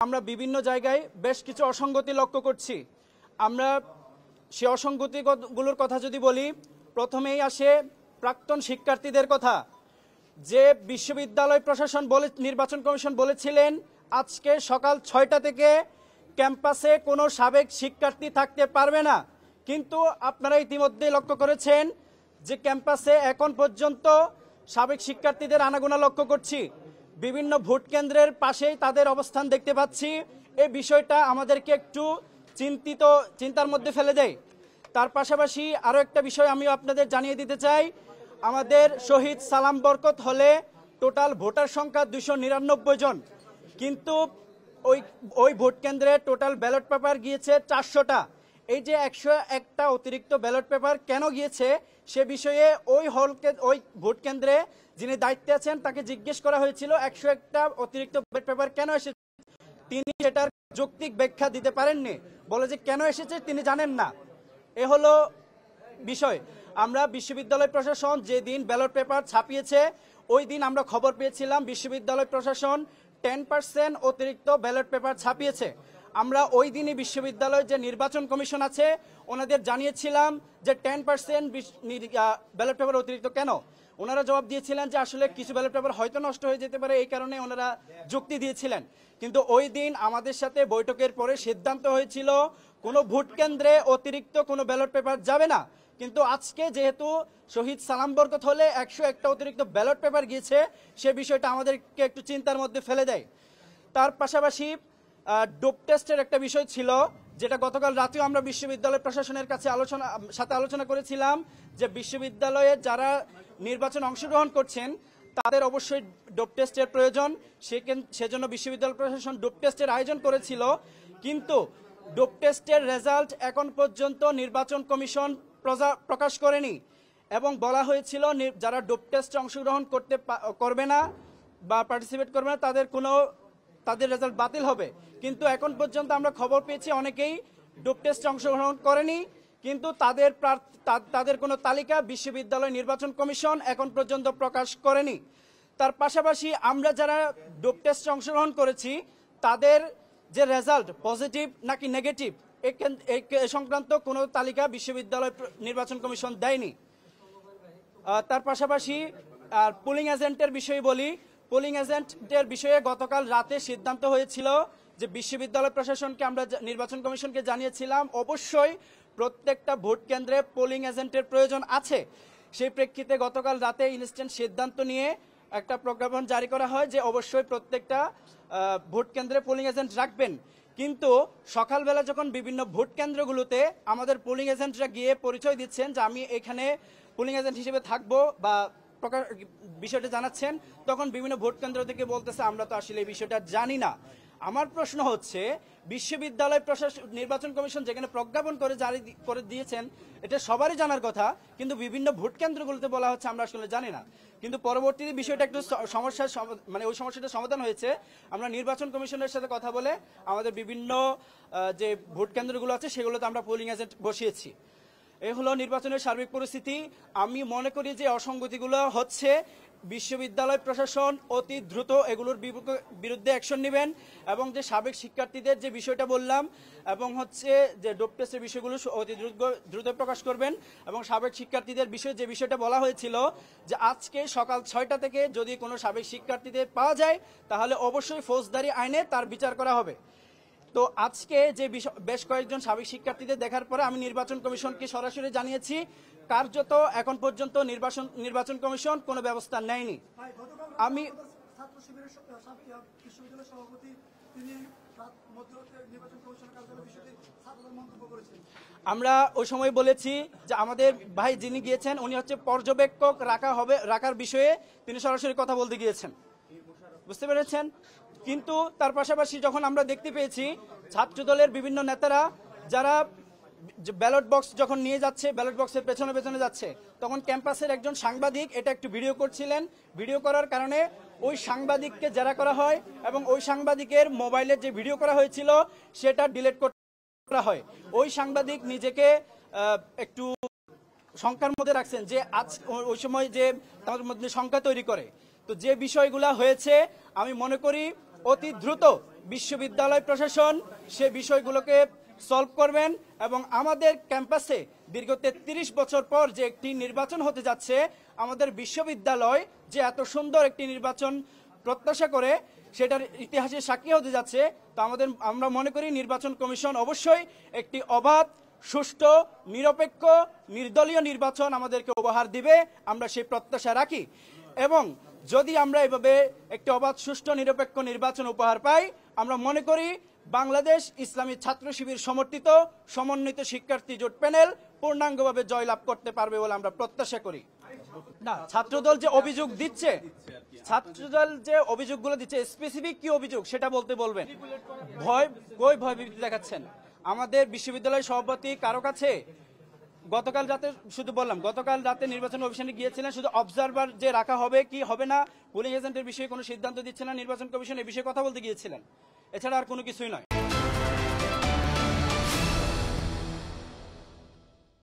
আমরা বিভিন্ন জায়গায় বেশ কিছু অসঙ্গতি লক্ষ্য করছি। আমরা সেই অসঙ্গতিগুলোর কথা যদি বলি, প্রথমেই আসে প্রাক্তন শিক্ষার্থীদের কথা। যে বিশ্ববিদ্যালয় প্রশাসন নির্বাচন কমিশন বলেছিলেন আজকে সকাল 6টা থেকে ক্যাম্পাসে কোনো সাবেক শিক্ষার্থী থাকতে পারবে না, কিন্তু আপনারা ইতিমধ্যে লক্ষ্য করেছেন যে ক্যাম্পাসে এখন পর্যন্ত সাবেক শিক্ষার্থীদের আনাগোনা লক্ষ্য করছি। বিভিন্ন ভোট কেন্দ্রের পাশেই তাদের অবস্থান দেখতে পাচ্ছি। এই বিষয়টা আমাদেরকে একটু চিন্তার মধ্যে ফেলে দেয়। তার পাশাপাশি আরও একটা বিষয় আমি আপনাদের জানিয়ে দিতে চাই, আমাদের শহীদ সালাম বরকত হলে টোটাল ভোটার সংখ্যা 299 জন, কিন্তু ওই ভোট কেন্দ্রে টোটাল ব্যালট পেপার গিয়েছে 400টা। এই যে 101টা অতিরিক্ত ব্যালট পেপার কেন গিয়েছে সে বিষয়ে ওই ভোট কেন্দ্রে যিনি দায়িত্বে আছেন তাকে জিজ্ঞেস করা হয়েছিল 101টা অতিরিক্ত ব্যালট পেপার কেন এসেছে। তিনি সেটার যৌক্তিক ব্যাখ্যা দিতে পারেননি, বলে যে কেন এসেছে তিনি জানেন না। এ হলো বিষয়। আমরা বিশ্ববিদ্যালয় প্রশাসন যেদিন ব্যালট পেপার ছাপিয়েছে ওই দিন আমরা খবর পেয়েছিলাম বিশ্ববিদ্যালয় প্রশাসন 10% অতিরিক্ত ব্যালট পেপার ছাপিয়েছে। আমরা ওই দিনই বিশ্ববিদ্যালয়ের যে নির্বাচন কমিশন আছে ওনাদের জানিয়েছিলাম যে 10% ব্যালট পেপার অতিরিক্ত কেন। ওনারা জবাব দিয়েছিলেন যে আসলে কিছু ব্যালট পেপার হয়তো নষ্ট হয়ে যেতে পারে, এই কারণে ওনারা যুক্তি দিয়েছিলেন। কিন্তু ওই দিন আমাদের সাথে বৈঠকের পরে সিদ্ধান্ত হয়েছিল কোনো ভোট কেন্দ্রে অতিরিক্ত কোনো ব্যালট পেপার যাবে না। কিন্তু আজকে যেহেতু শহীদ সালাম বরকত হলে 101টা অতিরিক্ত ব্যালট পেপার গিয়েছে, সে বিষয়টা আমাদেরকে একটু চিন্তার মধ্যে ফেলে দেয়। তার পাশাপাশি ডোপ টেস্টের একটা বিষয় ছিল, যেটা গতকাল রাতেও আমরা বিশ্ববিদ্যালয় প্রশাসনের কাছে আলোচনা করেছিলাম যে বিশ্ববিদ্যালয়ে যারা নির্বাচন অংশগ্রহণ করছেন তাদের অবশ্যই ডোপ টেস্টের প্রয়োজন। সেজন্য বিশ্ববিদ্যালয় প্রশাসন ডোপ টেস্টের আয়োজন করেছিল, কিন্তু ডোপ টেস্টের রেজাল্ট এখন পর্যন্ত নির্বাচন কমিশন প্রকাশ করেনি এবং বলা হয়েছিল যারা ডোপ টেস্টে অংশগ্রহণ করবে না বা পার্টিসিপেট করবে না তাদের রেজাল্ট বাতিল হবে। কিন্তু এখন পর্যন্ত আমরা খবর পেয়েছি অনেকেই ডোপ টেস্টে অংশগ্রহণ করেনি, কিন্তু তাদের কোনো তালিকা বিশ্ববিদ্যালয় নির্বাচন কমিশন এখন পর্যন্ত প্রকাশ করেনি। তার পাশাপাশি আমরা যারা ডোপ টেস্টে অংশগ্রহণ করেছি তাদের যে রেজাল্ট পজিটিভ নাকি নেগেটিভ এ সংক্রান্ত কোনো তালিকা বিশ্ববিদ্যালয় নির্বাচন কমিশন দেয়নি। তার পাশাপাশি পোলিং এজেন্টের বিষয়ে বলি, পোলিং এজেন্টের বিষয়ে গতকাল রাতে সিদ্ধান্ত হয়েছিল যে বিশ্ববিদ্যালয় প্রশাসনকে আমরা নির্বাচন কমিশনকে জানিয়েছিলাম অবশ্যই প্রত্যেকটা ভোট কেন্দ্রে পোলিং এজেন্টের প্রয়োজন আছে। সেই প্রেক্ষিতে গতকাল রাতে ইনস্ট্যান্ট সিদ্ধান্ত নিয়ে একটা প্রজ্ঞাপন জারি করা হয় যে অবশ্যই প্রত্যেকটা ভোট কেন্দ্রে পোলিং এজেন্ট রাখবেন। কিন্তু সকালবেলা যখন বিভিন্ন ভোট কেন্দ্রগুলোতে আমাদের পোলিং এজেন্টরা গিয়ে পরিচয় দিচ্ছেন যে আমি এখানে পোলিং এজেন্ট হিসেবে থাকবো বা বিষয়টা জানাচ্ছেন, তখন বিভিন্ন ভোট কেন্দ্র থেকে বলতেছে আমরা তো আসলে এই বিষয়টা জানি না। আমার প্রশ্ন হচ্ছে বিশ্ববিদ্যালয় প্রশাসন নির্বাচন কমিশন যেখানে প্রজ্ঞাপন করে জারি করে দিয়েছেন এটা সবারই জানার কথা, কিন্তু বিভিন্ন ভোট কেন্দ্রগুলোতে বলা হচ্ছে আমরা আসলে জানি না। কিন্তু পরবর্তীতে বিষয়টা একটু ওই সমস্যাটা সমাধান হয়েছে। আমরা নির্বাচন কমিশনের সাথে কথা বলে আমাদের বিভিন্ন যে ভোট কেন্দ্রগুলো আছে সেগুলোতে আমরা পোলিং এজেন্ট বসিয়েছি। এই হলো নির্বাচনের সার্বিক পরিস্থিতি। আমি মনে করি যে অসঙ্গতিগুলো হচ্ছে বিশ্ববিদ্যালয় প্রশাসন অতি দ্রুত এগুলোর বিরুদ্ধে অ্যাকশন নেবেন এবং যে সাবেক শিক্ষার্থীদের যে বিষয়টা বললাম এবং হচ্ছে যে ডোপ টেস্টের বিষয়গুলো অতি দ্রুত প্রকাশ করবেন এবং সাবেক শিক্ষার্থীদের বিষয়ে যে বিষয়টা বলা হয়েছিল যে আজকে সকাল 6টা থেকে যদি কোনো সাবেক শিক্ষার্থীদের পাওয়া যায় তাহলে অবশ্যই ফৌজদারি আইনে তার বিচার করা হবে। তো আজকে যে বেশ কয়েকজন সাবেক শিক্ষার্থীদের দেখার পরে আমি নির্বাচন কমিশনকে সরাসরি জানিয়েছি, কার্যত এখন পর্যন্ত নির্বাচন কমিশন কোনো ব্যবস্থা নেয়নি। আমি আমরা ওই সময় বলেছি যে আমাদের ভাই যিনি গিয়েছেন উনি হচ্ছে পর্যবেক্ষক রাখার বিষয়ে তিনি সরাসরি কথা বলতে গিয়েছেন, বুঝতে পেরেছেন। কিন্তু তার পাশাপাশি যখন আমরা দেখতে পেয়েছি ছাত্রদলের বিভিন্ন নেতারা যারা ব্যালট বক্স যখন নিয়ে যাচ্ছে ব্যালট বক্সের পেছনে পেছনে যাচ্ছে, তখন ক্যাম্পাসের একজন সাংবাদিক এটা একটু ভিডিও করছিলেন। ভিডিও করার কারণে ওই সাংবাদিককে জেরা করা হয় এবং ওই সাংবাদিকের মোবাইলে যে ভিডিও করা হয়েছিল সেটা ডিলিট করা হয়। ওই সাংবাদিক নিজেকে একটু শঙ্কার মধ্যে রাখছেন যে ওই সময় যে তার মধ্যে শঙ্কা তৈরি করে। তো যে বিষয়গুলো হয়েছে আমি মনে করি অতি দ্রুত বিশ্ববিদ্যালয় প্রশাসন সে বিষয়গুলোকে সলভ করবেন এবং আমাদের ক্যাম্পাসে দীর্ঘ 33 বছর পর যে একটি নির্বাচন হতে যাচ্ছে, আমাদের বিশ্ববিদ্যালয় যে এত সুন্দর একটি নির্বাচন প্রত্যাশা করে সেটার ইতিহাসে সাক্ষী হতে যাচ্ছে। তো আমরা মনে করি নির্বাচন কমিশন অবশ্যই একটি অবাধ, সুষ্ঠু, নিরপেক্ষ, নির্দলীয় নির্বাচন আমাদেরকে উপহার দিবে, আমরা সেই প্রত্যাশা রাখি। এবং যদি আমরা এভাবে একটি অবাধ, সুষ্ঠু, নিরপেক্ষ নির্বাচন উপহার পাই, আমরা মনে করি বাংলাদেশ ইসলামী ছাত্র শিবির সমর্থিত সমন্বিত শিক্ষার্থী জোট প্যানেল পূর্ণাঙ্গভাবে জয়লাভ করতে পারবে বলে আমরা প্রত্যাশা করি। না, ছাত্রদল যে অভিযোগ দিচ্ছে, ছাত্রদল যে অভিযোগগুলো দিচ্ছে, স্পেসিফিক কি অভিযোগ সেটা বলতে বলবেন। ভয় ভীতি দেখাচ্ছেন আমাদের বিশ্ববিদ্যালয় সভাপতি কারো কাছে? গতকাল রাতে শুধু বললাম, গতকাল রাতে নির্বাচন অফিসে গিয়েছিলেন, শুধু অবজারভার যে রাখা হবে কি হবে না, পুলিং এজেন্টের বিষয়ে কোনো সিদ্ধান্ত দিচ্ছে না নির্বাচন কমিশন, এই বিষয়ে কথা বলতে গিয়েছিলেন, এছাড়া আর কোনো কিছুই নয়।